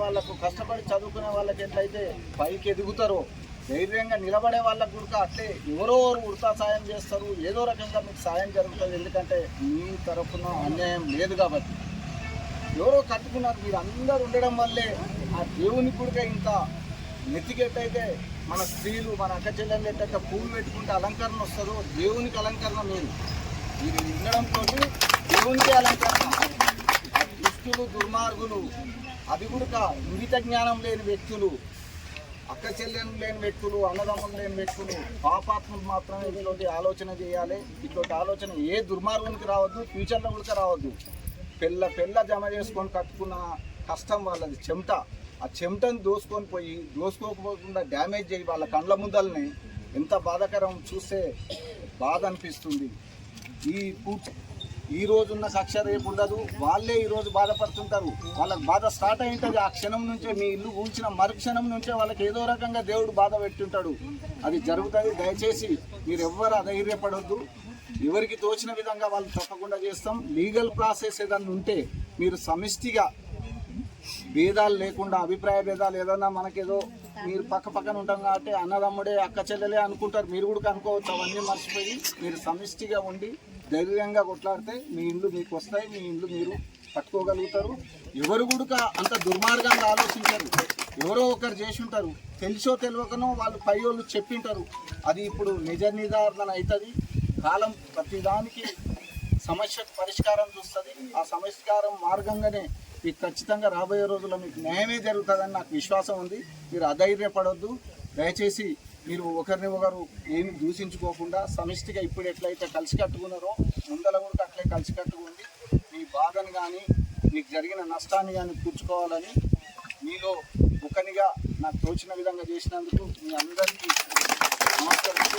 వాళ్ళకు కష్టపడి చదువుకునే వాళ్ళకి ఎట్లయితే పైకి ఎదుగుతారో ధైర్యంగా నిలబడే వాళ్ళకు కూడా అట్లే ఎవరో వృథా సాయం చేస్తారు, ఏదో రకంగా మీకు సాయం జరుగుతుంది. ఎందుకంటే మీ తరఫున అన్యాయం లేదు కాబట్టి. ఎవరో కట్టుకున్నారు, మీరు అందరూ ఉండడం వల్లే ఆ దేవుని కూడా ఇంత నెత్తికెట్టయితే మన స్త్రీలు మన అక్క చెల్లెళ్ళు ఎట్టయితే పూలు పెట్టుకుంటే అలంకరణ వస్తుందో దేవునికి అలంకరణ లేదు. మీరు ఉండడంతో దేవునికి అలంకరణ. దుష్టులు దుర్మార్గులు అది కూడా ఇంగిత జ్ఞానం లేని వ్యక్తులు, అక్క చెల్లెలు లేని వ్యక్తులు, అన్నదమ్ములు లేని వ్యక్తులు, పాపాత్మలు మాత్రమే ఇటువంటి ఆలోచన చేయాలి. ఇటువంటి ఆలోచన ఏ దుర్మార్గునికి రావద్దు, ఫ్యూచర్లో కూడా రావద్దు. పెళ్ళ జమ చేసుకొని కట్టుకున్న కష్టం వాళ్ళది చెమట, ఆ చెమటను దోసుకోకపోకుండా డ్యామేజ్ చేయి వాళ్ళ కండ్ల ముందల్ని ఎంత బాధాకరం చూస్తే బాధ అనిపిస్తుంది. ఈ రోజున్న కక్ష రేపు ఉండదు. వాళ్ళే ఈరోజు బాధపడుతుంటారు. వాళ్ళకి బాధ స్టార్ట్ అయి ఉంటుంది ఆ క్షణం నుంచే. మీ ఇల్లు కూల్చిన మరుక్షణం నుంచే వాళ్ళకి ఏదో రకంగా దేవుడు బాధ పెట్టుంటాడు. అది జరుగుతుంది. దయచేసి మీరు ఎవ్వరు అధైర్యపడొద్దు. ఎవరికి తోచిన విధంగా వాళ్ళు తప్పకుండా చేస్తాం. లీగల్ ప్రాసెస్ ఏదన్నా ఉంటే మీరు సమిష్టిగా భేదాలు లేకుండా, అభిప్రాయ భేదాలు ఏదన్నా మనకేదో మీరు పక్కన ఉంటాం కాబట్టి అన్నదమ్ముడే అక్క చెల్లెలే అనుకుంటారు, మీరు కూడా అనుకోవచ్చు. అవన్నీ మర్చిపోయి మీరు సమిష్టిగా ఉండి ధైర్యంగా కొట్లాడితే మీ ఇండ్లు మీకు వస్తాయి, మీ ఇండ్లు మీరు పట్టుకోగలుగుతారు. ఎవరు కూడా అంత దుర్మార్గంగా ఆలోచించారు, ఎవరో ఒకరు చేసి ఉంటారు. తెలిసో తెలియకనో వాళ్ళు పై వాళ్ళు చెప్పింటారు. అది ఇప్పుడు నిజ నిర్ధారణ అవుతుంది. కాలం ప్రతిదానికి సమస్యకు పరిష్కారం చూస్తుంది. ఆ పరిష్కారం మార్గంగానే మీకు ఖచ్చితంగా రాబోయే రోజుల్లో మీకు న్యాయమే జరుగుతుందని నాకు విశ్వాసం ఉంది. మీరు అధైర్యపడొద్దు. దయచేసి మీరు ఒకరిని ఒకరు ఏమి దూషించుకోకుండా సమిష్టిగా ఇప్పుడు ఎట్లయితే కలిసికట్టుకున్నారో ముందల కూడా అట్లే కలిసికట్టుకుండి మీ బాధను కానీ మీకు జరిగిన నష్టాన్ని కానీ కూర్చుకోవాలని మీలో ఒకనిగా నాకు తోచిన విధంగా చేసినందుకు మీ అందరికీ నమస్కరిస్తూ